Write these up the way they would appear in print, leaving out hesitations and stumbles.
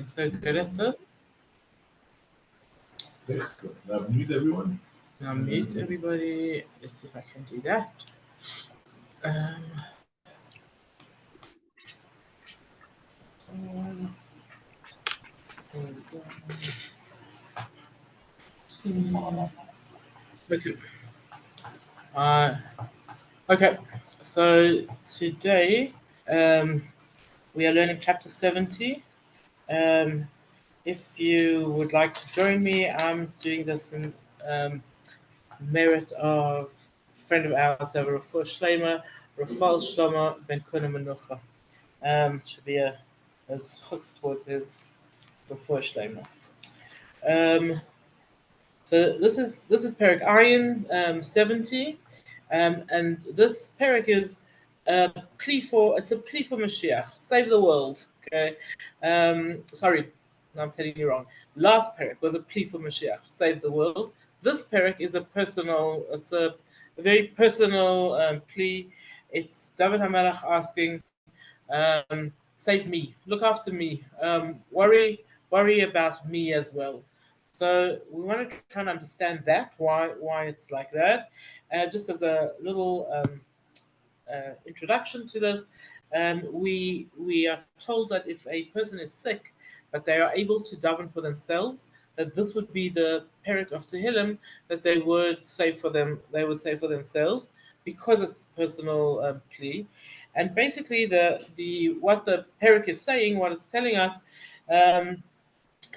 so good at this. Excellent. Now mute everyone. Now mute everybody. Let's see if I can do that. Um, there we go. Okay. Uh, okay. So today um, we are learning chapter 70. Um, if you would like to join me, I'm doing this in merit of a friend of ours, Rafal Shleima, Rafal Shlomo Ben Kuna Menucha. To be a chus towards his Rafal Shleima. Um, so this is Perik Ayin 70, and this Perik is a plea for it's a plea for Mashiach, save the world. Okay, sorry, no, I'm telling you wrong. Last Perik was a plea for Mashiach, save the world. This Perik is a personal. It's a very personal plea. It's David Hamelach asking, save me, look after me, worry about me as well. So we want to try and understand that why it's like that. Just as a little introduction to this, we are told that if a person is sick, but they are able to daven for themselves, that this would be the perik of Tehilim that they would say for them. They would say for themselves because it's personal plea, and basically the what the perik is saying, what it's telling us.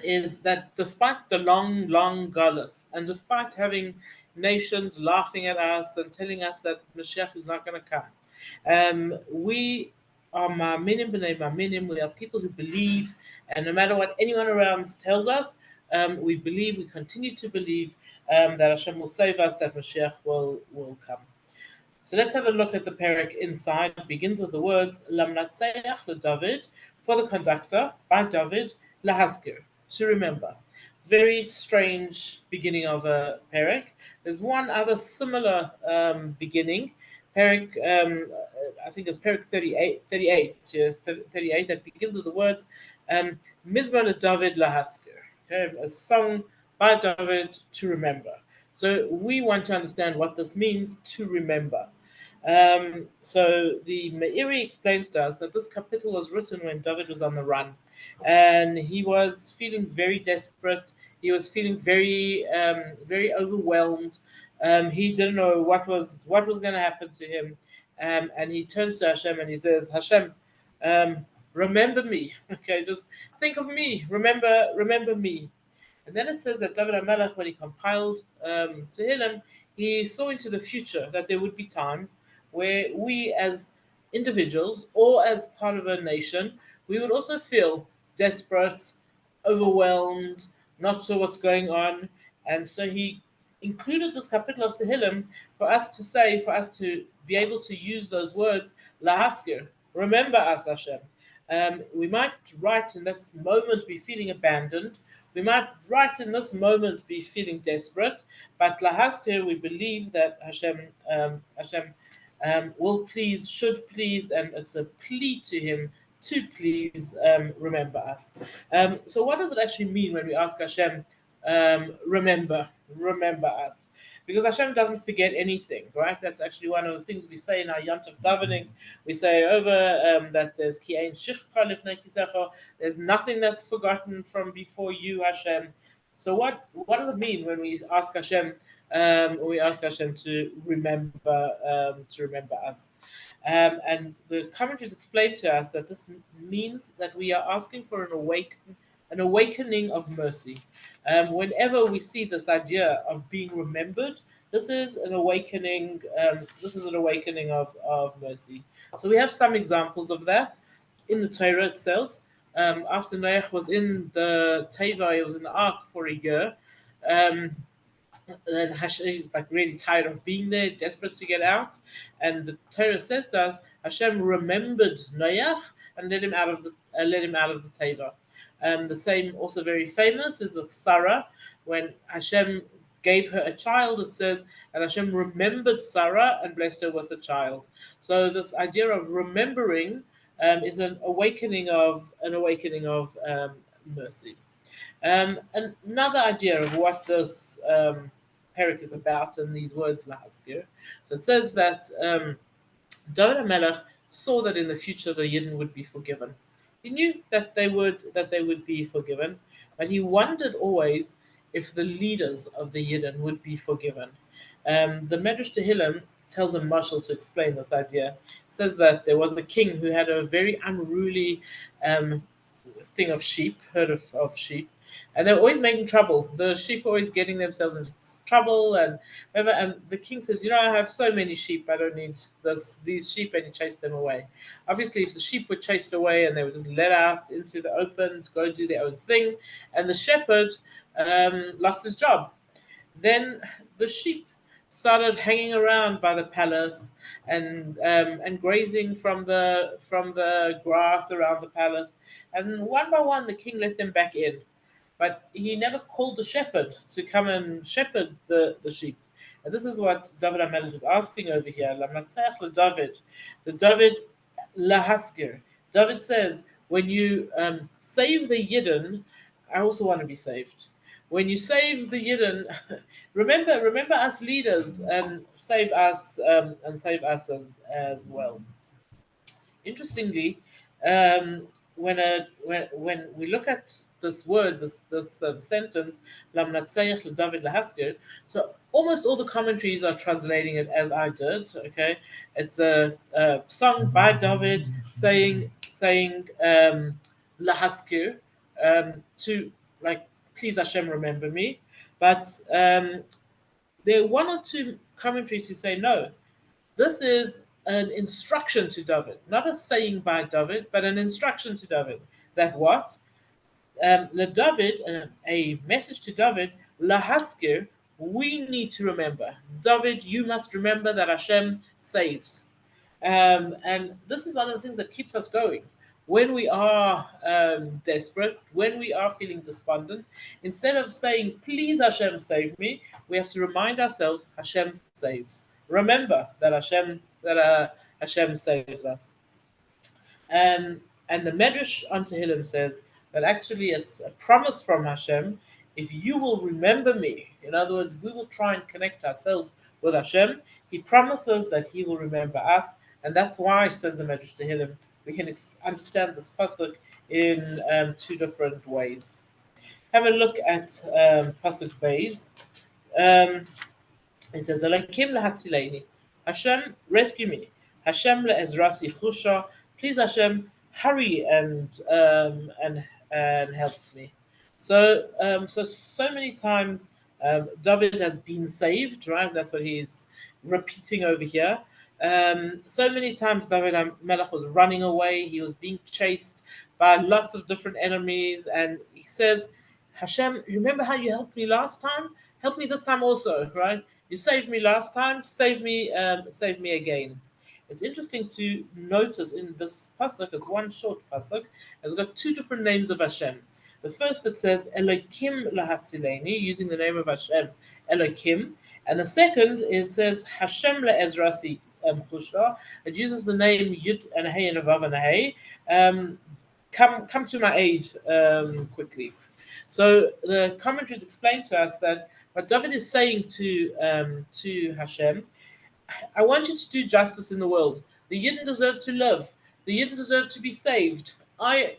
Is that despite the long galus, and despite having nations laughing at us and telling us that Mashiach is not going to come, we are ma'aminim b'nei ma'aminim. We are people who believe, and no matter what anyone around tells us, we believe. We continue to believe that Hashem will save us, that Mashiach will come. So let's have a look at the parak inside. It begins with the words Lamnatseach David, for the conductor by David Lahazkir, to remember. Very strange beginning of a parak. There's one other similar beginning. Parak, I think it's parak 38, yeah, 38 that begins with the words Mizmor David Lahazkir, okay, a song by David to remember. So we want to understand what this means to remember. So the Meiri explains to us that this capital was written when David was on the run, and he was feeling very desperate. He was feeling very overwhelmed. He didn't know what was going to happen to him, and he turns to Hashem and he says, "Hashem, remember me. Okay, just think of me. Remember me." And then it says that David HaMelech, when he compiled Tehillim, he saw into the future that there would be times where we as individuals or as part of a nation, we would also feel desperate, overwhelmed, not sure what's going on. And so he included this capital of Tehillim for us to say, for us to be able to use those words, Lahaskir, remember us, Hashem. We might right in this moment be feeling abandoned. We might right in this moment be feeling desperate, but Lahazkir, we believe that Hashem will please, should please, and it's a plea to Him to please remember us. So, what does it actually mean when we ask Hashem, remember us? Because Hashem doesn't forget anything, right? That's actually one of the things we say in our Yom Tov davening. We say over that there's ki ein shichcha lifnei kisecha. There's nothing that's forgotten from before you, Hashem. So what does it mean when we ask Hashem? To remember us. And the commentaries explain to us that this means that we are asking for an awakening of mercy. Whenever we see this idea of being remembered, this is an awakening. This is an awakening of mercy. So we have some examples of that in the Torah itself. After Noach was in the Teva, he was in the ark for a year. And Hashem is like really tired of being there, desperate to get out. And the Torah says to us, Hashem remembered Noach and let him out of the Teva. The same, also very famous, is with Sarah, when Hashem gave her a child. It says, and Hashem remembered Sarah and blessed her with a child. So this idea of remembering is an awakening of mercy. And another idea of what this parak is about in these words, lahaskir. So it says that David HaMelech saw that in the future the Yidden would be forgiven. He knew that they would be forgiven, but he wondered always if the leaders of the Yidden would be forgiven. The Medrash Tehilim tells a mashal to explain this idea. It says that there was a king who had a very unruly um, thing of sheep, herd of sheep, and they were always making trouble. The sheep were always getting themselves into trouble, and whatever. And the king says, "I have so many sheep. I don't need these sheep," and he chased them away. Obviously, if the sheep were chased away and they were just let out into the open to go do their own thing, and the shepherd lost his job, then the sheep started hanging around by the palace and grazing from the grass around the palace. And one by one, the king let them back in, but he never called the shepherd to come and shepherd the sheep. And this is what David HaMelech is asking over here. Lamatzeach David, the David lahaskir. David says, when you save the Yidden, I also want to be saved. When you save the Yidden, remember us leaders and save us as well. Interestingly, when we look at this word, this sentence, "Lam natsayach leDavid lahaskir," so almost all the commentaries are translating it as I did. Okay, it's a song by David saying lahaskir, to, like, please Hashem remember me, but there are one or two commentaries who say no. This is an instruction to David, not a saying by David, but an instruction to David. That what? David, a message to David, lahaskir, we need to remember. David, you must remember that Hashem saves. And this is one of the things that keeps us going. When we are desperate, when we are feeling despondent, instead of saying, please Hashem save me, we have to remind ourselves, Hashem saves. Remember that Hashem saves us. Um, and the Medrash on Tehillim says that actually it's a promise from Hashem. If you will remember me, in other words, if we will try and connect ourselves with Hashem, He promises that He will remember us. And that's why, says the Medrash Tehillim, we can understand this pasuk in two different ways. Have a look at pasuk Beis. Um, it says, Elakim lehatzileini. Hashem, rescue me. Hashem le'ezrasi chusha. Please, Hashem, hurry and help me. So many times David has been saved, right? That's what he's repeating over here. So many times David Melech was running away. He was being chased by lots of different enemies, and he says, Hashem, remember how you helped me last time? Help me this time also, right? You saved me last time, save me again. It's interesting to notice in this pasuk, it's one short pasuk, it's got two different names of Hashem. The first, it says Elokim lahatzileni, using the name of Hashem, Elokim, and the second, it says Hashem le'ezrasi chusha. It uses the name Yud and Hey and Vav and Hey. Come to my aid quickly. So the commentaries explain to us that what David is saying to Hashem, I want you to do justice in the world. The Yidden deserve to live. The Yidden deserve to be saved. I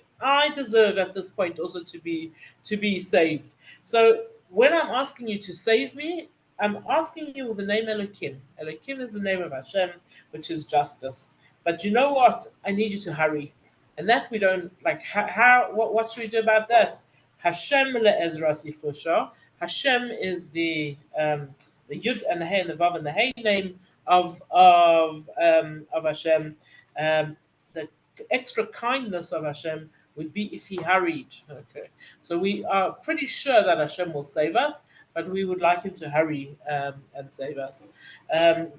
deserve at this point also to be saved. So when I'm asking you to save me, I'm asking you with the name Elohim. Elohim is the name of Hashem, which is justice. But you know what? I need you to hurry. And that we don't like. How what should we do about that? Hashem le'ezras ichusha. Hashem is the Yud and the Hey and the Vav and the Hey name of Hashem. The extra kindness of Hashem would be if He hurried. Okay, so we are pretty sure that Hashem will save us, but we would like Him to hurry and save us. Um,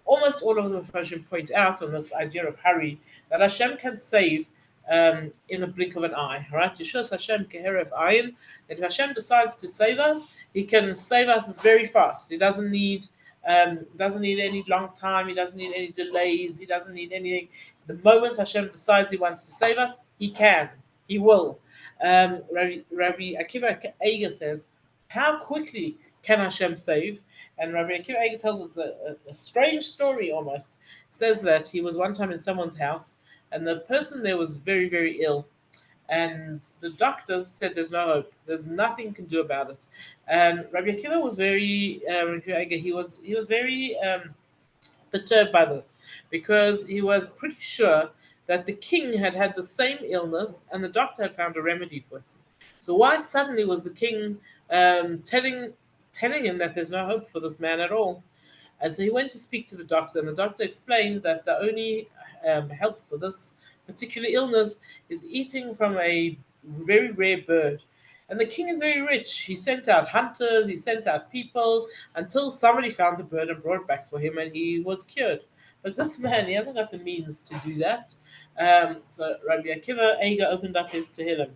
Almost all of the Mepharshim point out on this idea of hurry that Hashem can save in a blink of an eye. Right? Yeshua Hashem keheref ayin. That if Hashem decides to save us, He can save us very fast. He doesn't need any long time. He doesn't need any delays. He doesn't need anything. The moment Hashem decides He wants to save us, He can. He will. Rabbi Akiva Eiger says, "How quickly can Hashem save?" And Rabbi Akiva Eiger tells us a strange story almost. Says that he was one time in someone's house, and the person there was very, very ill, and the doctors said there's no hope. There's nothing you can do about it. And Rabbi Akiva was very, Rabbi Akiva Eiger, he was very perturbed by this because he was pretty sure that the king had had the same illness and the doctor had found a remedy for him. So why suddenly was the king telling him that there's no hope for this man at all? And so he went to speak to the doctor, and the doctor explained that the only help for this particular illness is eating from a very rare bird. And the king is very rich. He sent out hunters, he sent out people until somebody found the bird and brought it back for him, and he was cured. But this man, he hasn't got the means to do that. So Rabbi Akiva Eiger opened up his Tehilim,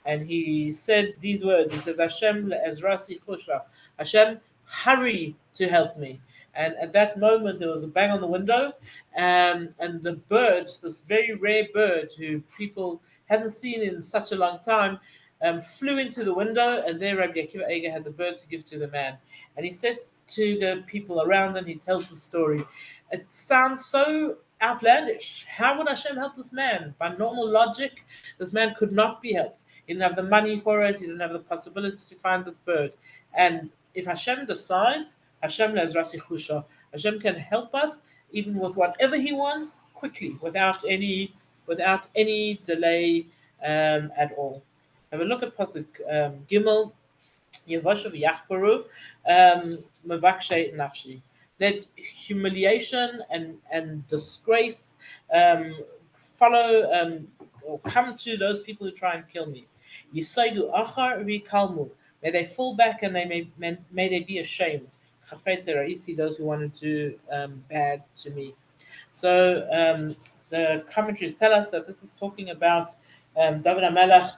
and he said these words. He says, "Hashem le'ezrasi chusha." Hashem, hurry to help me. And at that moment, there was a bang on the window, and the bird, this very rare bird who people hadn't seen in such a long time, flew into the window, and there Rabbi Akiva Eiger had the bird to give to the man. And he said to the people around him, he tells the story. It sounds so outlandish. How would Hashem help this man? By normal logic, this man could not be helped. He didn't have the money for it, he didn't have the possibility to find this bird. And if Hashem decides, Hashem le'ezrasi chusha, Hashem can help us even with whatever He wants quickly, without any delay at all. Have a look at pasuk Gimel. Yevoshav Yachbaru Mavakshe Nafshi. Let humiliation and disgrace follow or come to those people who try and kill me. Yisaidu Achar Vikalmu. May they fall back and may they be ashamed. Chafetzer Raisi, those who wanted to do bad to me. So the commentaries tell us that this is talking about David HaMelech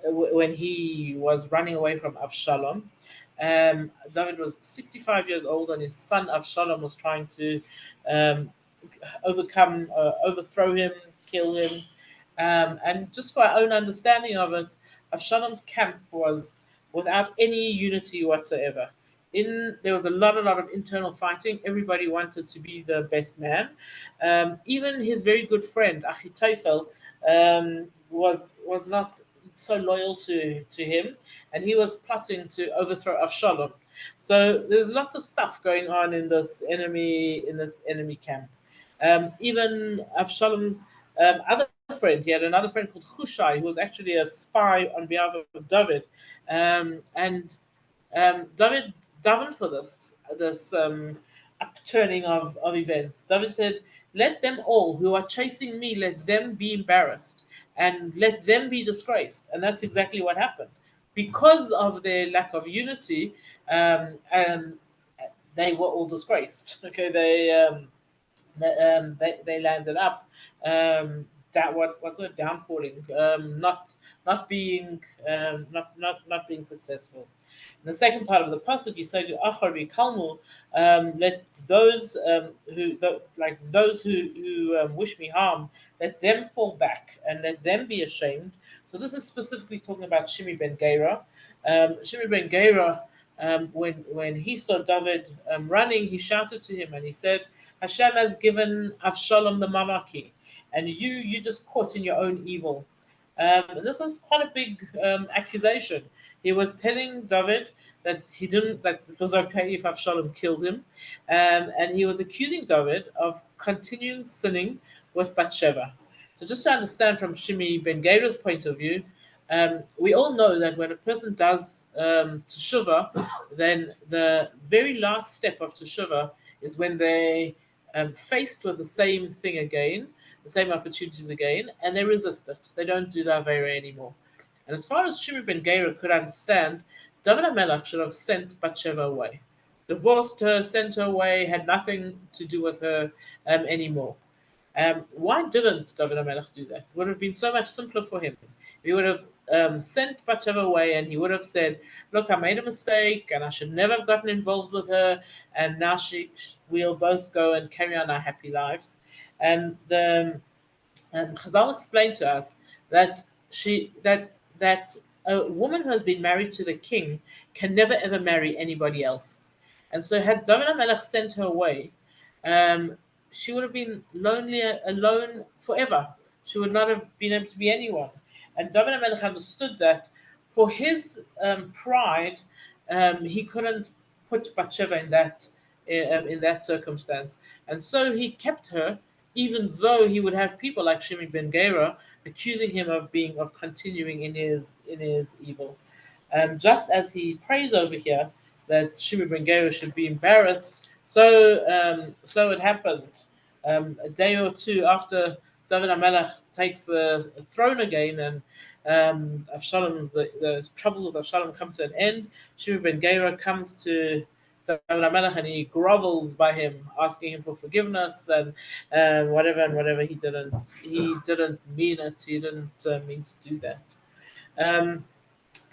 when he was running away from Avshalom. David was 65 years old, and his son Avshalom was trying to um, overthrow him, kill him. And just for our own understanding of it, Avshalom's camp was without any unity whatsoever. There was a lot of internal fighting. Everybody wanted to be the best man. Even his very good friend Achitophel was not so loyal to him, and he was plotting to overthrow Avshalom. So there's lots of stuff going on in this enemy camp. Even Avshalom's other friend, he had another friend called Hushai, who was actually a spy on behalf of David, and David davened for this upturning of events. David said, "Let them all who are chasing me, let them be embarrassed, and let them be disgraced." And that's exactly what happened. Because of their lack of unity, they were all disgraced. Okay, they landed up that what's it downfalling, not being successful. In the second part of the pasuk, you say to Achari Kalmu, let those those who wish me harm, let them fall back and let them be ashamed. So this is specifically talking about Shimi ben Gera. Shimi ben Gera, when he saw David running, he shouted to him and he said, "Hashem has given Avshalom the Mamaki, and you just caught in your own evil." And this was quite a big accusation. He was telling David that he didn't that it was okay if Avshalom killed him, and he was accusing David of continuing sinning with Bathsheba. So just to understand from Shimi ben Gera's point of view, we all know that when a person does teshuvah, then the very last step of teshuvah is when they faced with the same thing again, the same opportunities again, and they resist it. They don't do the Avera anymore. And as far as Shimi ben Gera could understand, David HaMelech should have sent Bathsheba away. Divorced her, sent her away, had nothing to do with her anymore. Why didn't David HaMelech do that? It would have been so much simpler for him. He would have sent Bathsheba away and he would have said, "Look, I made a mistake and I should never have gotten involved with her, and now we'll both go and carry on our happy lives." And Chazal explained to us that that a woman who has been married to the king can never ever marry anybody else. And so, had David Melech sent her away, um, she would have been lonely, alone forever. She would not have been able to be anyone. And David Melech understood that for his pride, he couldn't put Bathsheba in that circumstance, and so he kept her, even though he would have people like Shimi ben Gera accusing him of continuing in his evil. Just as he prays over here that Shimi ben Gera should be embarrassed, so it happened. A day or two after David HaMelech takes the throne again, and the troubles with Avshalom come to an end, Shimi ben Gera comes to David HaMelech and he grovels by him, asking him for forgiveness and whatever he didn't mean it. He didn't mean to do that. Um,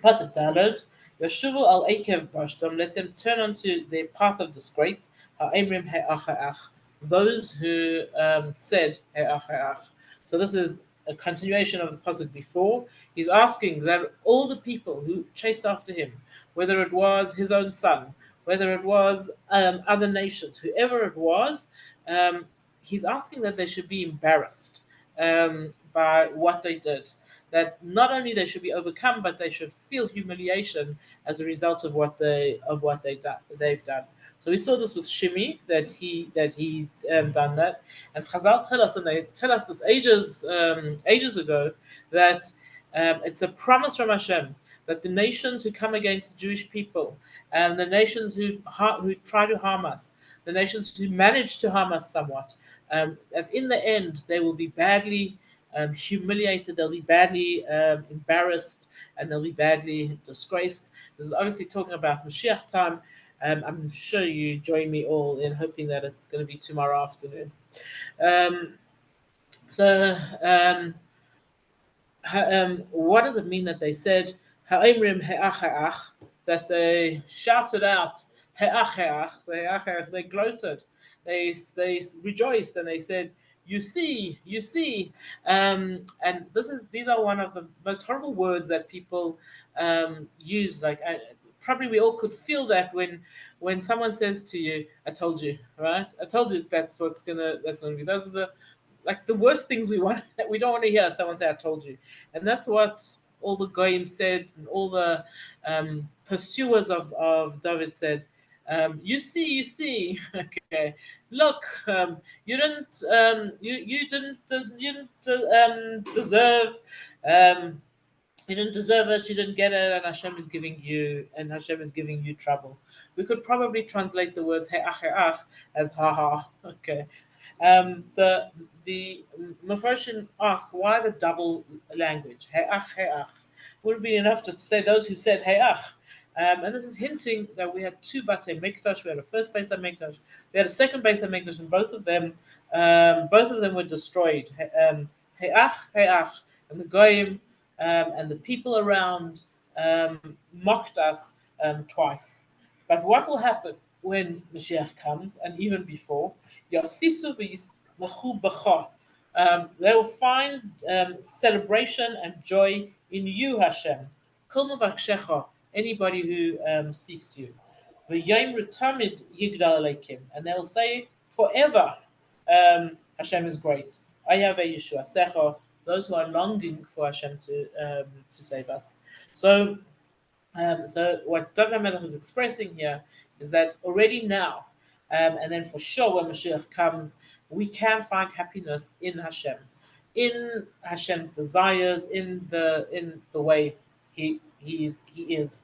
Pasuk Daled, Yashuvu al Akev Bashtam, let them turn onto their path of disgrace. Ha'emrim he'ach he'ach, those who said he'ach he'ach. So this is a continuation of the pasuk before. He's asking that all the people who chased after him, whether it was his own son, whether it was other nations, whoever it was, um, he's asking that they should be embarrassed by what they did, that not only they should be overcome, but they should feel humiliation as a result of they've done. So we saw this with Shimi, that he done that, and Chazal tell us, and they tell us this ages ago, that it's a promise from Hashem that the nations who come against the Jewish people, and the nations who try to harm us, the nations who manage to harm us somewhat, and in the end they will be badly humiliated, they'll be badly embarrassed, and they'll be badly disgraced. This is obviously talking about Mashiach time. I'm sure you join me all in hoping that it's going to be tomorrow afternoon. Um, so, what does it mean that they said ha'imrim he'ach he'ach, that they shouted out he'ach he'ach? So he'ach he'ach, they gloated, they rejoiced, and they said, you see," and these are one of the most horrible words that people use. Like probably we all could feel that when someone says to you, "I told you," right? I told you that's gonna be. Those are the worst things we want. We don't want to hear someone say, "I told you," and that's what all the goyim said, and all the pursuers of David said. You see, okay, look, you didn't deserve. Um, you didn't deserve it, you didn't get it, and Hashem is giving you trouble. We could probably translate the words he'ach he'ach as ha ha. Okay. The Mepharshim ask why the double language he'ach he'ach. Would have been enough just to say those who said he'ach. And this is hinting that we had two Batei Mikdash. We had a first base at Mikdash. We had a second base at Mikdash, and both of them were destroyed. He'ach, he'ach, and the goyim and the people around mocked us twice. But what will happen when Mashiach comes, and even before? Yasisu v'yismachu b'cha. They will find celebration and joy in you, Hashem. Kol mavakshecha, anybody who seeks you. V'yayim retamid yigdal aleikim, and they will say forever, Hashem is great. Ayave Yeshua Secha, those who are longing for Hashem to save us. So what David Melech is expressing here is that already now, and then for sure when Mashiach comes, we can find happiness in Hashem, in Hashem's desires, in the way he is.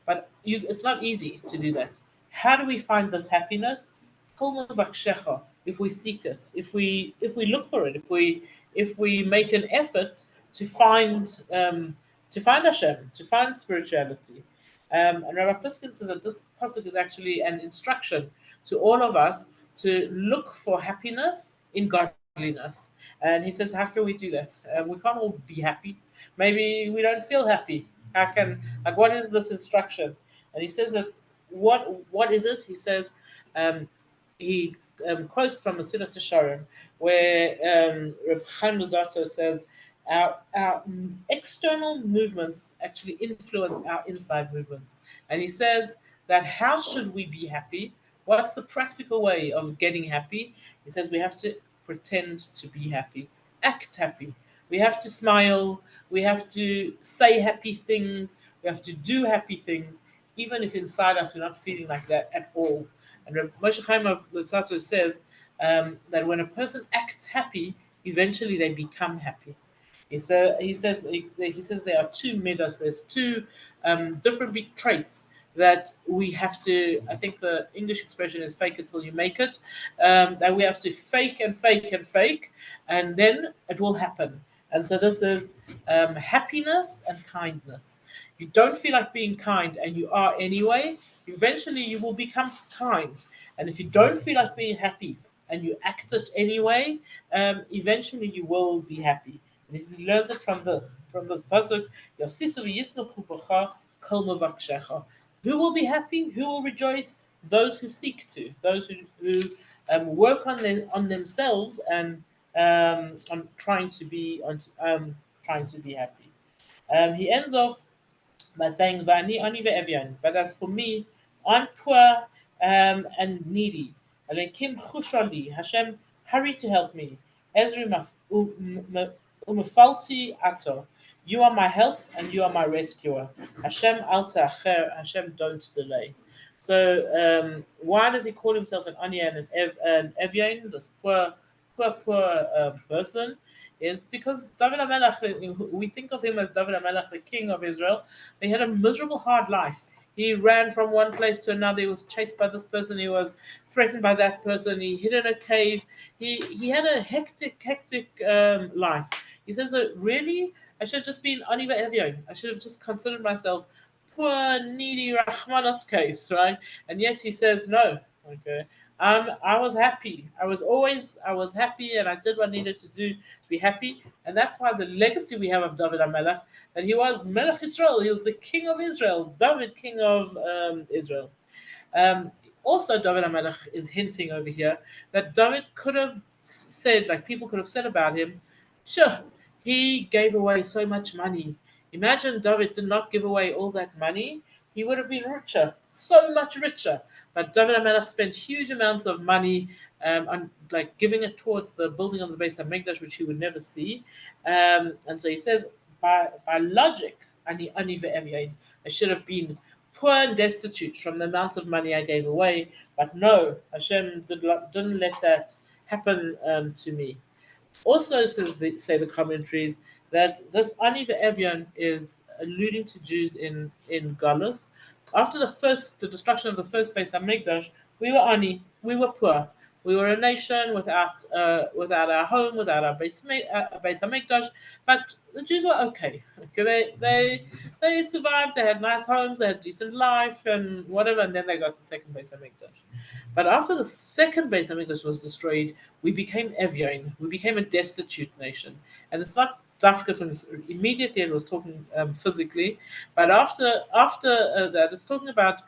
But it's not easy to do that. How do we find this happiness? Kol mevakshecha, if we seek it, if we look for it, if we make an effort to find Hashem, to find spirituality. And Rabbi Pliskin says that this pasuk is actually an instruction to all of us to look for happiness in godliness. And he says, how can we do that? We can't all be happy. Maybe we don't feel happy. What is this instruction? And he says that what is it? He says, um, he quotes from the Siddhas Yesharim, where Reb Chaim Luzzatto says Our external movements actually influence our inside movements. And he says that how should we be happy? What's the practical way of getting happy? He says we have to pretend to be happy, act happy. We have to smile. We have to say happy things. We have to do happy things, even if inside us we're not feeling like that at all. And Moshe Chaim of Luzzatto says that when a person acts happy, eventually they become happy. He says there are two midas. There's two different big traits that we have to. I think the English expression is "fake it till you make it." That we have to fake and fake and fake, and then it will happen. And so this is happiness and kindness. You don't feel like being kind, and you are anyway. Eventually, you will become kind. And if you don't feel like being happy, and you act it anyway, eventually you will be happy. And he learns it from this pasuk. "Yosisu v'yisnuchu b'cha kol mevakshecha." Who will be happy? Who will rejoice? Those who seek to, those who work on themselves and on trying to be happy. He ends off by saying, "Va'ani ani ve'evian." But as for me, I'm poor and needy. Alekim chushali. Hashem, hurry to help me. Ezri umafalti ato. You are my help and you are my rescuer. Hashem al ta'acher. Hashem, don't delay. So why does he call himself an Anya and an Evian, this poor person? Is because David HaMelech, we think of him as David HaMelech, the king of Israel. He had a miserable, hard life. He ran from one place to another. He was chased by this person. He was threatened by that person. He hid in a cave. He had a hectic life. He says, really, I should have just been Aniva Evion. I should have just considered myself poor, needy Rahmanas case, right? And yet he says, no, okay. I was happy. I was happy, and I did what I needed to do to be happy. And that's why the legacy we have of David HaMelech, that he was Melech Israel. He was the king of Israel, David, king of Israel. Um, Also, David HaMelech is hinting over here that David could have said, like people could have said about him, sure, he gave away so much money. Imagine David did not give away all that money. He would have been richer, so much richer. But David HaMelech spent huge amounts of money on like giving it towards the building of the base of Mikdash, which he would never see. And so he says, by logic, I should have been poor and destitute from the amounts of money I gave away. But no, Hashem didn't let that happen to me. Also, say the commentaries that this Ani Evian is alluding to Jews in Galus. After the destruction of the first Beis Hamikdash, we were Ani, we were poor. We were a nation without our home, without our Beis Hamikdash. But the Jews were okay. Okay, they survived. They had nice homes. They had decent life and whatever. And then they got the second Beis Hamikdash. But after the second Beis Hamikdash was destroyed, we became Evian. We became a destitute nation, and it's not Dafka. Immediately, it was talking physically, but after that, it's talking about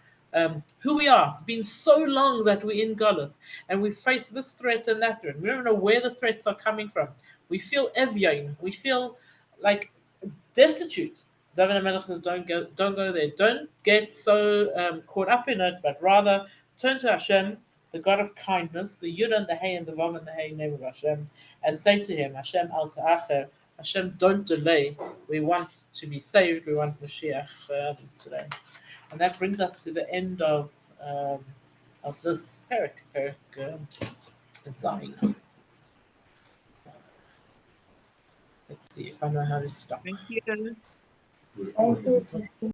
who we are. It's been so long that we're in Golis, and we face this threat and that threat. We don't know where the threats are coming from. We feel Evian. We feel like destitute. David HaMelech says, don't go there. Don't get so caught up in it, but rather turn to Hashem, the God of kindness, the Yud and the Hey and the Vav and the Hey name of Hashem, and say to him, Hashem al ta'acher, Hashem, don't delay. We want to be saved. We want Mashiach today. And that brings us to the end of this parak in Zion. Let's see if I know how to stop. Thank you. We're